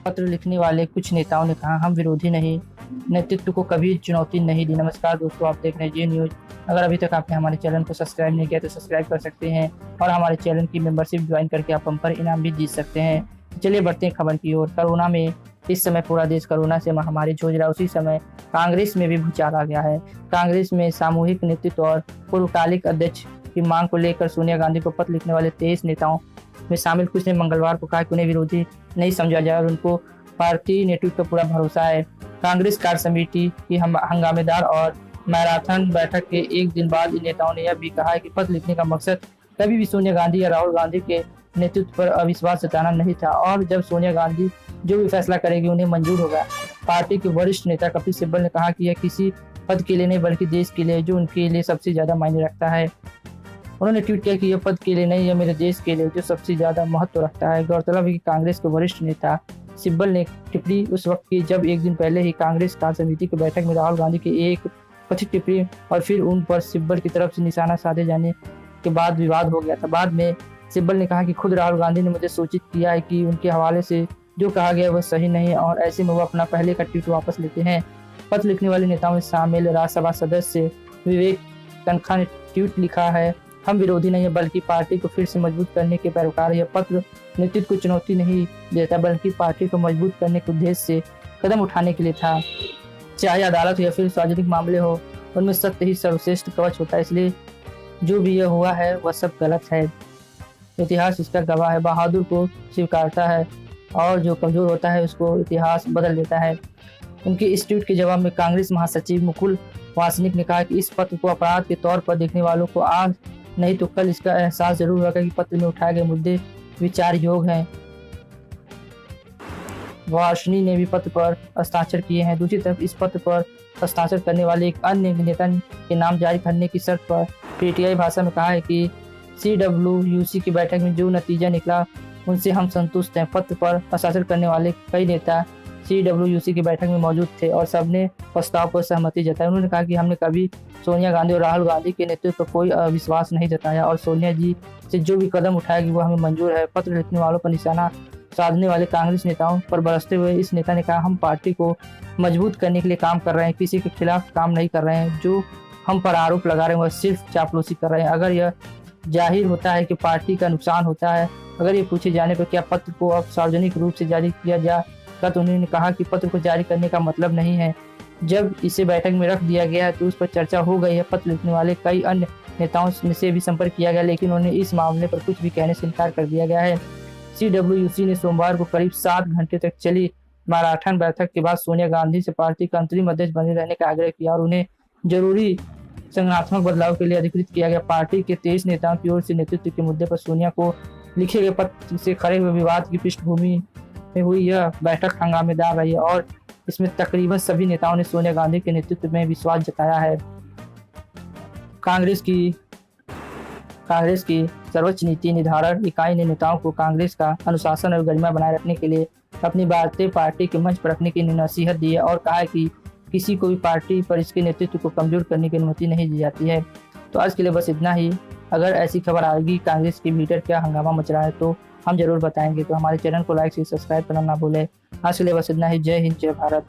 पत्र लिखने वाले कुछ नेताओं ने कहा, हम विरोधी नहीं, नेतृत्व को कभी चुनौती नहीं दी। नमस्कार दोस्तों, आप देख रहे हैं जी न्यूज। अगर अभी तक आपने हमारे चैनल को सब्सक्राइब नहीं किया तो सब्सक्राइब कर सकते हैं और हमारे चैनल की मेंबरशिप ज्वाइन करके आप बम्पर इनाम भी जीत सकते हैं। चलिए बढ़ते हैं खबर की ओर। कोरोना में इस समय पूरा देश कोरोना से महामारी जूझ रहा है, उसी समय कांग्रेस में भी भूचाल आ गया है। कांग्रेस में सामूहिक नेतृत्व और पूर्वकालिक अध्यक्ष की मांग को लेकर सोनिया गांधी को पत्र लिखने वाले 23 नेताओं में शामिल कुछ ने मंगलवार को कहा कि उन्हें विरोधी नहीं समझा जाए और उनको पार्टी नेतृत्व पर पूरा भरोसा है। कांग्रेस कार्य समिति की हंगामेदार और मैराथन बैठक के एक दिन बाद इन नेताओं ने यह भी कहा है कि पत्र लिखने का मकसद कभी भी सोनिया गांधी या राहुल गांधी के नेतृत्व पर अविश्वास जताना नहीं था और जब सोनिया गांधी जो भी फैसला करेगी उन्हें मंजूर होगा। पार्टी के वरिष्ठ नेता कपिल सिब्बल ने कहा कि यह किसी पद के लिए नहीं बल्कि देश के लिए, जो उनके लिए सबसे ज्यादा मायने रखता है। उन्होंने ट्वीट किया कि यह पद के लिए नहीं, यह मेरे देश के लिए जो सबसे ज्यादा महत्व रखता है। गौरतलब है कि कांग्रेस के वरिष्ठ नेता सिब्बल ने टिप्पणी उस वक्त की जब एक दिन पहले ही कांग्रेस कार्य समिति की बैठक में राहुल गांधी की एक कथित टिप्पणी और फिर उन पर सिब्बल की तरफ से निशाना साधे जाने के बाद विवाद हो गया था। बाद में सिब्बल ने कहा कि खुद राहुल गांधी ने मुझे सूचित किया है कि उनके हवाले से जो कहा गया वह सही नहीं और ऐसे में वो अपना पहले का ट्वीट वापस लेते हैं। पत्र लिखने वाले नेताओं में शामिल राज्यसभा सदस्य विवेक तनखा ने ट्वीट लिखा है, हम विरोधी नहीं है बल्कि पार्टी को फिर से मजबूत करने के पैरोकार। यह पत्र नेतृत्व को चुनौती नहीं देता बल्कि पार्टी को मजबूत करने के उद्देश्य से कदम उठाने के लिए था। चाहे अदालत या फिर सार्वजनिक मामले हो, उनमें सत्य ही सर्वश्रेष्ठ कवच होता है, इसलिए जो भी यह हुआ है वह सब गलत है। इतिहास इसका गवाह है। बहादुर को स्वीकारता है और जो कमजोर होता है उसको इतिहास बदल देता है। उनके इस ट्वीट के जवाब में कांग्रेस महासचिव मुकुल वासनिक ने कहा कि इस पत्र को अपराध के तौर पर देखने वालों को आज नहीं तो कल इसका एहसास जरूर होगा कि पत्र में उठाए गए मुद्दे विचार योग हैं। वासनी ने भी पत्र पर हस्ताक्षर किए हैं। दूसरी तरफ इस पत्र पर हस्ताक्षर करने वाले एक अन्य नेता के नाम जारी करने की शर्त पर पीटीआई भाषा में कहा है कि CWUC की बैठक में जो नतीजा निकला उनसे हम संतुष्ट हैं। पत्र पर हस्ताक्षर करने वाले कई नेता CWUC की बैठक में मौजूद थे और सबने प्रस्ताव पर सहमति जताई। उन्होंने कहा कि हमने कभी सोनिया गांधी और राहुल गांधी के नेतृत्व पर कोई अविश्वास नहीं जताया और सोनिया जी से जो भी कदम उठाएगी वो हमें मंजूर है। पत्र लिखने वालों पर निशाना साधने वाले कांग्रेस नेताओं पर बरसते हुए इस नेता ने कहा, हम पार्टी को मजबूत करने के लिए काम कर रहे हैं, किसी के खिलाफ काम नहीं कर रहे हैं। जो हम पर आरोप लगा रहे हैं वह सिर्फ चापलूसी कर रहे हैं। अगर यह जाहिर होता है कि पार्टी का नुकसान होता है, अगर ये पूछे जाने पर क्या पत्र को अब सार्वजनिक रूप से जारी किया जाएगा, तो उन्होंने कहा कि पत्र को जारी करने का मतलब नहीं है। जब इसे बैठक में रख दिया गया है तो उस पर चर्चा हो गई है। पत्र लिखने वाले कई अन्य नेताओं से भी संपर्क किया गया लेकिन उन्हें इस मामले पर कुछ भी कहने से इनकार कर दिया गया है। CWUC ने सोमवार को करीब 7 घंटे तक चली मैराथन बैठक के बाद सोनिया गांधी से पार्टी का अंतरिम अध्यक्ष बने रहने का आग्रह किया और उन्हें जरूरी संगठनात्मक बदलाव के लिए अधिकृत किया गया। पार्टी के 23 नेताओं की ओर से नेतृत्व के मुद्दे पर सोनिया को लिखे गए पत्र से खड़े हुए विवाद की पृष्ठभूमि में हुई यह बैठक हंगामेदार रही है और इसमें तकरीबन सभी नेताओं ने सोनिया गांधी के नेतृत्व में विश्वास जताया है। कांग्रेस की सर्वोच्च नीति निर्धारण इकाई ने नेताओं को कांग्रेस का अनुशासन और गरिमा बनाए रखने के लिए अपनी बातें पार्टी के मंच पर रखने की नसीहत दी है और कहा है कि किसी को भी पार्टी पर इसके नेतृत्व को कमजोर करने की अनुमति नहीं दी जाती है। तो आज के लिए बस इतना ही। अगर ऐसी खबर आएगी कांग्रेस के भीतर क्या हंगामा मच रहा है तो हम जरूर बताएंगे। तो हमारे चैनल को लाइक से सब्सक्राइब करना ना भूलें। आज के लिए बस इतना ही। जय हिंद, जय भारत।